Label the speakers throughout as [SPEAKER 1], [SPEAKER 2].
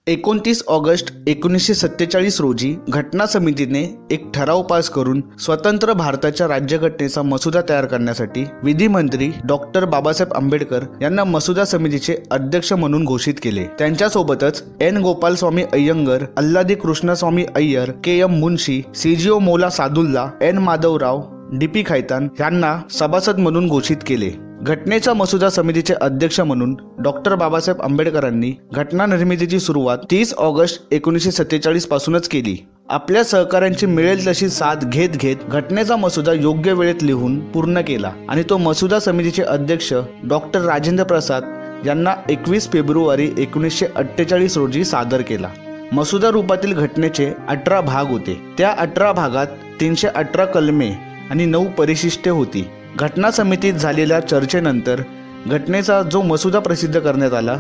[SPEAKER 1] 29 August 1947 रोजी घटना समितीने एक ठराव पास करून स्वतंत्र भारताच्या राज्यघटनेचा मसुदा तयार करण्यासाठी विधिमंत्री डॉक्टर बाबासाहेब आंबेडकर यांना मसुदा समितीचे अध्यक्ष म्हणून घोषित केले। त्यांच्यासोबतच एन गोपालस्वामी अय्यंगर, अल्लादी कृष्णस्वामी अय्यर, के एम मुन्शी, सीजीओ मौला सादुल्ला, एन माधवराव, डीपी खैतान यांना सभासद म्हणून घोषित केले। घटनेच्या मसुदा समितीचे अध्यक्ष म्हणून डॉक्टर बाबासाहेब आंबेडकरांनी घटना निर्मितीची सुरुवात 30 ऑगस्ट 1947 पासूनच केली। आपल्या सहकाऱ्यांची मिळेल तशी साथ घेत घेत घटनेचा मसुदा योग्य वेळेत लिहून पूर्ण केला आणि तो मसुदा समितीचे अध्यक्ष डॉक्टर राजेंद्र प्रसाद यांना 21 फेब्रुवारी 1948 रोजी सादर केला। मसुदा रूपातील घटनेचे 18 भाग होते। त्या 18 भागात 318 कलमे आणि 9 परिशिष्टे होती। घटना समितीत झालेल्या चर्चेनंतर घटनेचा जो मसुदा प्रसिद्ध करण्यात आला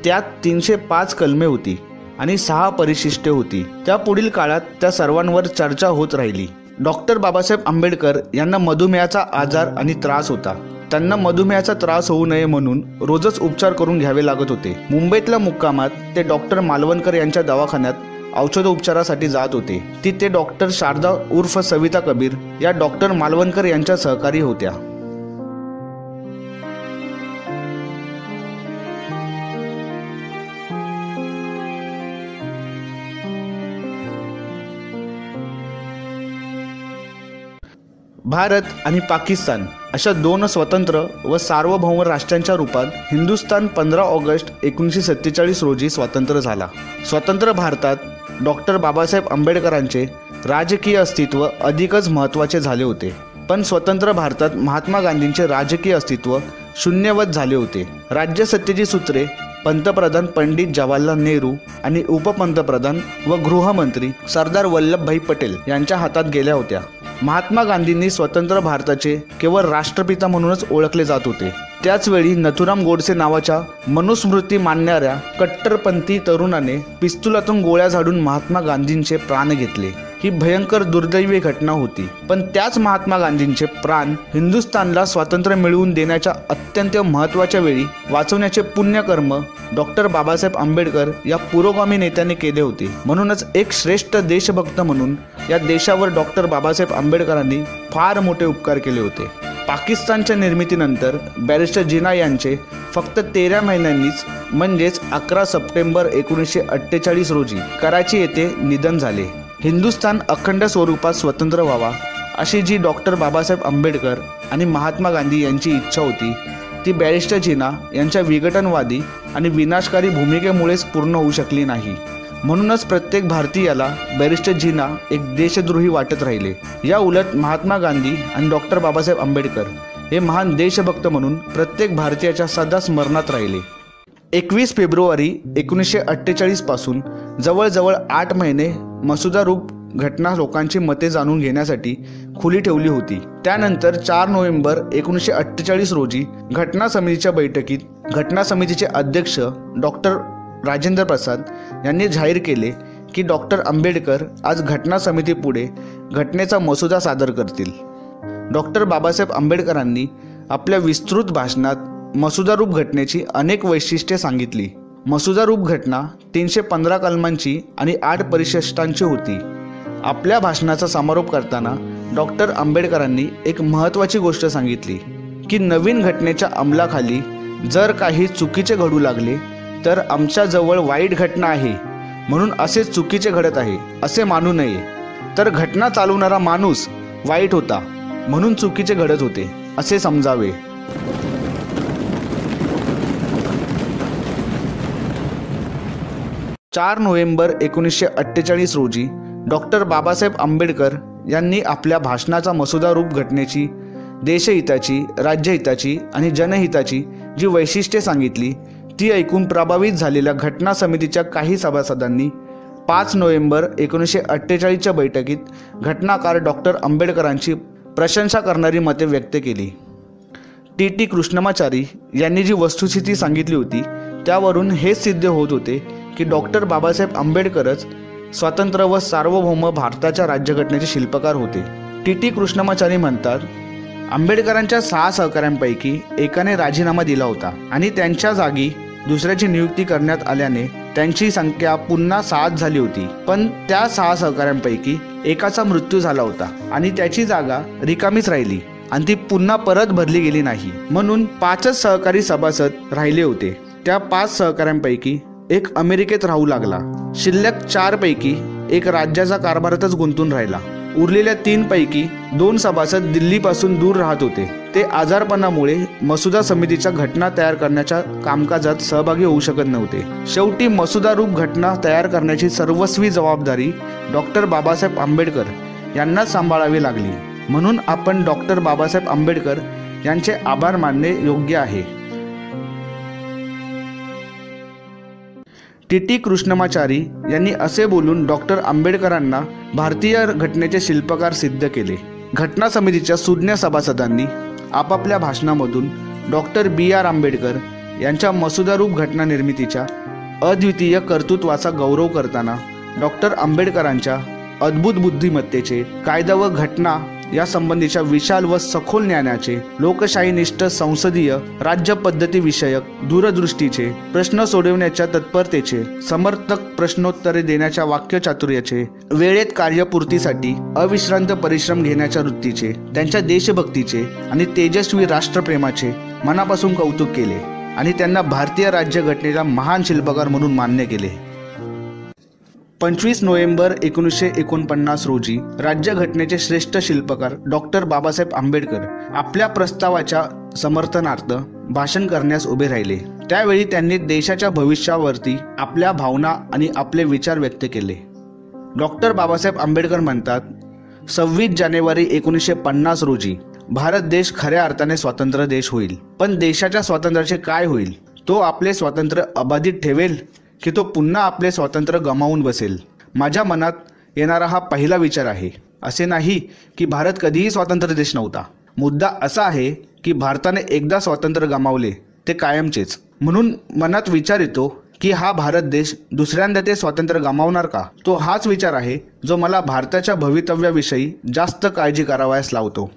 [SPEAKER 1] त्यात 305 कलमे होती आणि 6 परिशिष्टे होती। त्या पुढील काळात त्या सर्वांवर चर्चा होत राहिली। डॉक्टर बाबासाहेब आंबेडकर यांना मधुमेहाचा आजार आणि त्रास होता। त्यांना मधुमेहाचा त्रास होऊ नये म्हणून रोजच उपचार करून घ्यावे लागत होते। मुंबईतल्या मुक्कामात ते डॉक्टर मालवणकर यांच्या दवाखान्यात औषधोपचारासाठी जात होते। तिथे डॉक्टर शारदा उर्फ सविता कबीर या डॉक्टर मालवणकर यांच्या सहकारी होत्या। भारत आणि पाकिस्तान अशा दोन स्वतंत्र व सार्वभौम राष्ट्रांच्या रूपात हिंदुस्थान 15 ऑगस्ट 1947 रोजी स्वतंत्र झाला। स्वतंत्र भारतात डॉक्टर बाबासाहेब आंबेडकरांचे राजकीय अस्तित्व अधिकच महत्त्वाचे झाले होते, पण स्वतंत्र भारतात महात्मा गांधींचे राजकीय अस्तित्व शून्यवत झाले होते। राज्यसत्तेची सूत्रे पंतप्रधान पंडित जवाहरलाल नेहरू आणि उपपंतप्रधान व गृहमंत्री सरदार वल्लभभाई पटेल यांच्या हातात गेल्या होत्या। महात्मा गांधींनी स्वतंत्र भारताचे केवळ राष्ट्रपिता म्हणूनच ओळखले जात होते। त्याचवेळी नथुराम गोडसे नावाच्या मनुस्मृती मानणाऱ्या कट्टरपंथी तरुणाने पिस्तुलातून गोळ्या झाडून महात्मा गांधींचे प्राण घेतले। ही भयंकर दुर्दैवी घटना होती, पण त्याच महात्मा गांधींचे प्राण हिंदुस्थानला स्वातंत्र्य मिळवून देण्याच्या अत्यंत महत्त्वाच्या वेळी वाचवण्याचे पुण्यकर्म डॉक्टर बाबासाहेब आंबेडकर या पुरोगामी नेत्याने केले होते। म्हणूनच एक श्रेष्ठ देशभक्त म्हणून या देशावर डॉक्टर बाबासाहेब आंबेडकरांनी फार मोठे उपकार केले होते। पाकिस्तानच्या निर्मितीनंतर बॅरिस्टर जिना यांचे फक्त 13 महिन्यांनीच म्हणजेच 11 सप्टेंबर 1948 रोजी कराची येथे निधन झाले। हिंदुस्थान अखंड स्वरूपात स्वतंत्र व्हावा अशी जी डॉक्टर बाबासाहेब आंबेडकर आणि महात्मा गांधी यांची इच्छा होती ती बॅरिस्टर जिना यांच्या विघटनवादी आणि विनाशकारी भूमिकेमुळेच पूर्ण होऊ शकली नाही। म्हणूनच प्रत्येक भारतीयाला बॅरिस्टर जिना एक देशद्रोही वाटत राहिले। या उलट महात्मा गांधी आणि डॉक्टर बाबासाहेब आंबेडकर हे महान देशभक्त म्हणून प्रत्येक भारतीयाच्या सदा स्मरणात राहिले। 21 फेब्रुवारी 1948 पासून जवळजवळ 8 महिने मसुदा रूप घटना लोकांची मते जाणून घेण्यासाठी खुली ठेवली होती। त्यानंतर 4 नोव्हेंबर 1948 रोजी घटना समितीच्या बैठकीत घटना समितीचे अध्यक्ष डॉक्टर राजेंद्र प्रसाद यांनी जाहीर केले की डॉक्टर आंबेडकर आज घटना समितीपुढे घटनेचा मसुदा सादर करतील। डॉक्टर बाबासाहेब आंबेडकरांनी आपल्या विस्तृत भाषणात मसुदारूप घटनेची अनेक वैशिष्ट्ये सांगितली। मसुदारूप घटना 315 कलमांची आणि 8 परिशिष्टांची होती। आपल्या भाषणाचा समारोप करताना डॉक्टर आंबेडकरांनी एक महत्त्वाची गोष्ट सांगितली की नवीन घटनेच्या अंमलाखाली जर काही चुकीचे घडू लागले तर आमच्याजवळ वाईट घटना आहे म्हणून असे चुकीचे घडत आहे असे मानू नये, तर घटना चालवणारा माणूस वाईट होता म्हणून चुकीचे घडत होते असे समजावे। 4 नोव्हेंबर 1948 रोजी डॉक्टर बाबासाहेब आंबेडकर यांनी आपल्या भाषणाचा मसुदा रूप घटनेची देशहिताची, राज्यहिताची आणि जनहिताची जी वैशिष्ट्ये सांगितली ती ऐकून प्रभावित झालेल्या घटना समितीच्या काही सभासदांनी 5 नोव्हेंबर 1948च्या बैठकीत घटनाकार डॉक्टर आंबेडकरांची प्रशंसा करणारी मते व्यक्त केली। टी कृष्णमाचारी यांनी जी वस्तुस्थिती सांगितली होती त्यावरून हे सिद्ध होत होते की डॉक्टर बाबासाहेब आंबेडकरच स्वतंत्र व सार्वभौम भारताच्या राज्यघटनेचे शिल्पकार होते। टी कृष्णमाचारी म्हणतात, आंबेडकरांच्या 6 सहकाऱ्यांपैकी एकाने राजीनामा दिला होता आणि त्यांच्या जागी दुसऱ्याची नियुक्ती करण्यात आल्याने त्यांची संख्या पुन्हा 7 झाली होती. पण त्या 6 सहकाऱ्यांपैकी एकाचा मृत्यू झाला होता आणि त्याची जागा रिकामीच राहिली आणि ती पुन्हा परत भरली गेली नाही. म्हणून 5च सहकारी सभासद राहिले होते. त्या 5 सहकाऱ्यांपैकी एक अमेरिकेत राहू लागला. शिल्लक 4 पैकी एक राज्याचा कारभारातच गुंतून राहिला. उरलेल्या 3 पैकी 2 सभासद दिल्लीपासून दूर राहत होते. ते आजारपणामुळे मसुदा समितीच्या घटना तयार करण्याच्या कामकाजात सहभागी होऊ शकत नव्हते. शेवटी मसुदा रूप घटना तयार करण्याची सर्वस्वी जबाबदारी डॉक्टर बाबासाहेब आंबेडकर यांनाच सांभाळावी लागली. म्हणून आपण डॉक्टर बाबासाहेब आंबेडकर यांचे आभार मानणे योग्य आहे. टी कृष्णमाचारी यांनी असे बोलून डॉक्टर आंबेडकरांना भारतीय घटनेचे शिल्पकार सिद्ध केले. घटना समितीच्या सुज्ञ सभासदांनी आपापल्या भाषणामधून डॉक्टर BR आंबेडकर यांच्या मसुदारूप घटना निर्मितीच्या अद्वितीय कर्तृत्वाचा गौरव करताना डॉक्टर आंबेडकरांच्या अद्भुत बुद्धिमत्तेचे, कायदा व घटना या संबंधीच्या विशाल व सखोल ज्ञानाचे, लोकशाहीनिष्ठ संसदीय राज्य पद्धती विषयक दूरदृष्टीचे, प्रश्न सोडवण्याच्या तत्परतेचे, समर्थक प्रश्नोत्तरे देण्याच्या वाक्यचातुर्याचे, वेळेत कार्यपूर्तीसाठी अविश्रांत परिश्रम घेण्याच्या वृत्तीचे, त्यांच्या देशभक्तीचे आणि तेजस्वी राष्ट्रप्रेमाचे मनापासून कौतुक केले आणि त्यांना भारतीय राज्यघटनेचा महान शिल्पकार म्हणून मान्य केले. 25 नोव्हेंबर 1949 रोजी राज्यघटनेचे श्रेष्ठ शिल्पकार डॉक्टर बाबासाहेब आंबेडकर आपल्या प्रस्तावाच्या समर्थनार्थ भाषण करण्यास उभे राहिले. त्यावेळी त्यांनी देशाच्या भविष्यावरती आपल्या भावना आणि आपले विचार व्यक्त केले. डॉक्टर बाबासाहेब आंबेडकर म्हणतात, 26 जानेवारी 1950 रोजी भारत देश खऱ्या अर्थाने स्वतंत्र देश होईल. पण देशाच्या स्वातंत्र्याचे काय होईल? तो आपले स्वातंत्र्य अबाधित ठेवेल की तो पुन्हा आपले स्वातंत्र्य गमावून बसेल? माझ्या मनात येणारा हा पहिला विचार आहे. असे नाही की भारत कधीही स्वतंत्र देश नव्हता. मुद्दा असा आहे की भारताने एकदा स्वातंत्र्य गमावले ते कायमचेच. म्हणून मनात विचार येतो की हा भारत देश दुसऱ्यांदा ते स्वातंत्र्य गमावणार का? तो हाच विचार आहे जो मला भारताच्या भवितव्याविषयी जास्त काळजी करावयास लावतो.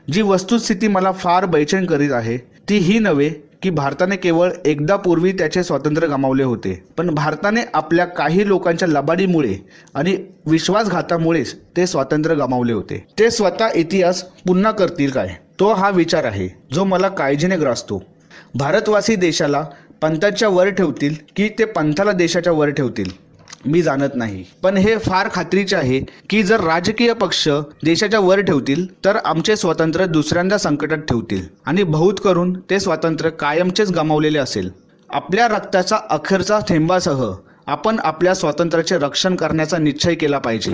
[SPEAKER 1] जी वस्तुस्थिती मला फार बेचैन करीत आहे ती ही नव्हे की भारताने केवळ एकदा पूर्वी त्याचे स्वातंत्र्य गमावले होते, पण भारताने आपल्या काही लोकांच्या लबाडीमुळे आणि विश्वासघातामुळेच ते स्वातंत्र्य गमावले होते. ते स्वतः इतिहास पुन्हा करतील काय? तो हा विचार आहे जो मला काळजीने ग्रासतो. भारतवासी देशाला पंथाच्या वर ठेवतील की ते पंथाला देशाच्या वर ठेवतील मी जाणत नाही. पण हे फार खात्रीचे आहे की जर राजकीय पक्ष देशाच्या वर ठेवतील तर आमचे स्वातंत्र्य दुसऱ्यांदा संकटात ठेवतील आणि बहुत करून ते स्वातंत्र्य कायमचेच गमावलेले असेल. आपल्या रक्ताचा अखेरचा थेंबासह आपण आपल्या स्वातंत्र्याचे रक्षण करण्याचा निश्चय केला पाहिजे.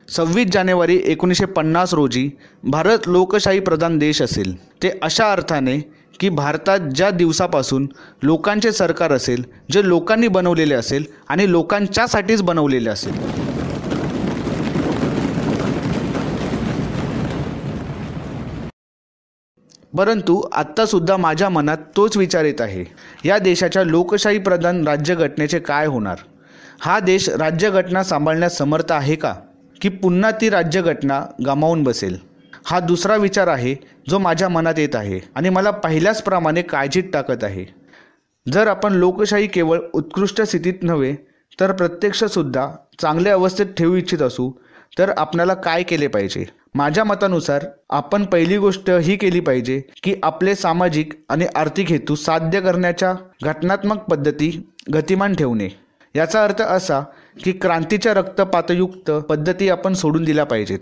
[SPEAKER 1] 26 जानेवारी 1950 रोजी भारत लोकशाही प्रधान देश असेल. ते अशा अर्थाने की भारतात ज्या दिवसापासून लोकांचे सरकार असेल, जे लोकांनी बनवलेले असेल आणि लोकांच्यासाठीच बनवलेले असेल. परंतु आत्तासुद्धा माझ्या मनात तोच विचार येत आहे, या देशाच्या लोकशाही प्रधान राज्यघटनेचे काय होणार? हा देश राज्यघटना सांभाळण्यास समर्थ आहे का, की पुन्हा ती राज्यघटना गमावून बसेल? हा दुसरा विचार आहे जो माझ्या मनात येत आहे आणि मला पहिल्याचप्रमाणे काळजीत टाकत आहे. जर आपण लोकशाही केवळ उत्कृष्ट स्थितीत नव्हे तर प्रत्यक्षसुद्धा चांगल्या अवस्थेत ठेवू इच्छित असू तर आपल्याला काय केले पाहिजे? माझ्या मतानुसार आपण पहिली गोष्ट ही केली पाहिजे की आपले सामाजिक आणि आर्थिक हेतू साध्य करण्याच्या घटनात्मक पद्धती गतिमान ठेवणे. याचा अर्थ असा की क्रांतीच्या रक्तपातयुक्त पद्धती आपण सोडून दिल्या पाहिजेत.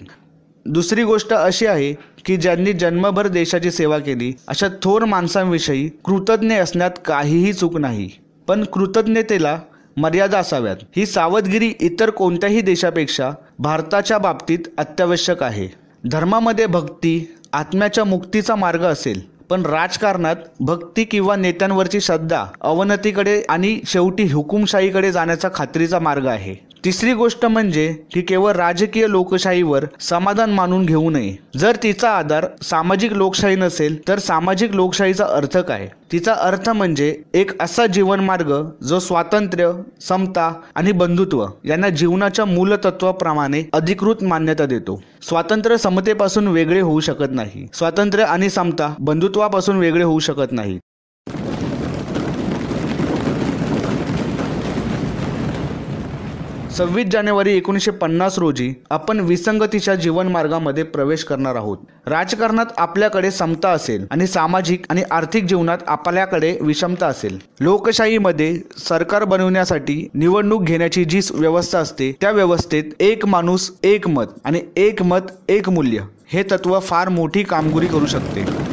[SPEAKER 1] दुसरी गोष्ट अशी आहे की ज्यांनी जन्मभर देशाची सेवा केली अशा थोर माणसांविषयी कृतज्ञ असण्यात काहीही चूक नाही, पण कृतज्ञतेला मर्यादा असाव्यात. ही सावधगिरी इतर कोणत्याही देशापेक्षा भारताच्या बाबतीत अत्यावश्यक आहे. धर्मामध्ये भक्ती आत्म्याच्या मुक्तीचा मार्ग असेल, पण राजकारणात भक्ती किंवा नेत्यांवरची श्रद्धा अवनतीकडे आणि शेवटी हुकुमशाहीकडे जाण्याचा खात्रीचा मार्ग आहे. तिसरी गोष्ट म्हणजे ती केवळ राजकीय लोकशाहीवर समाधान मानून घेऊ नये. जर तिचा आधार सामाजिक लोकशाही नसेल तर सामाजिक लोकशाहीचा अर्थ काय? तिचा अर्थ म्हणजे एक असा जीवनमार्ग जो स्वातंत्र्य, समता आणि बंधुत्व यांना जीवनाच्या मूलतत्वाप्रमाणे अधिकृत मान्यता देतो. स्वातंत्र्य समतेपासून वेगळे होऊ शकत नाही. स्वातंत्र्य आणि समता बंधुत्वापासून वेगळे होऊ शकत नाही. 26 जानेवारी 1950 रोजी आपण विसंगतीच्या जीवनमार्गामध्ये प्रवेश करणार आहोत. राजकारणात आपल्याकडे समता असेल आणि सामाजिक आणि आर्थिक जीवनात आपल्याकडे विषमता असेल. लोकशाहीमध्ये सरकार बनवण्यासाठी निवडणूक घेण्याची जी व्यवस्था असते त्या व्यवस्थेत एक माणूस एक मत आणि एक मत एक मूल्य हे तत्व फार मोठी कामगिरी करू शकते.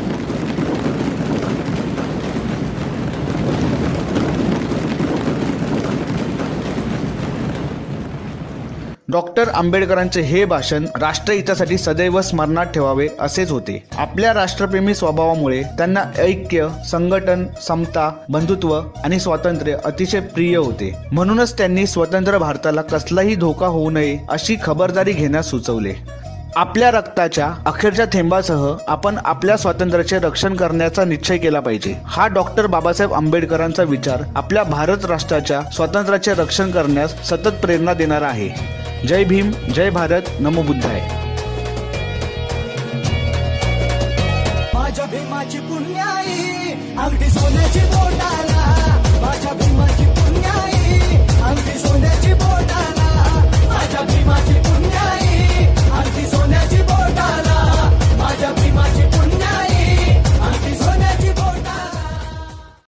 [SPEAKER 1] डॉक्टर आंबेडकरांचे हे भाषण राष्ट्रहितासाठी सदैव स्मरणात ठेवावे असेच होते. आपल्या राष्ट्रप्रेमी स्वभावामुळे त्यांना ऐक्य, संघटन, समता, बंधुत्व आणि स्वातंत्र्य अतिशय प्रिय होते. म्हणूनच त्यांनी स्वतंत्र भारताला कसलाही धोका होऊ नये अशी खबरदारी घेण्यास सुचवले. आपल्या रक्ताच्या अखेरच्या थेंबासह आपण आपल्या स्वातंत्र्याचे रक्षण करण्याचा निश्चय केला पाहिजे. हा डॉक्टर बाबासाहेब आंबेडकरांचा विचार आपल्या भारत राष्ट्राच्या स्वातंत्र्याचे रक्षण करण्यास सतत प्रेरणा देणारा आहे. जय भीम, जय भारत, नमो बुद्धाय.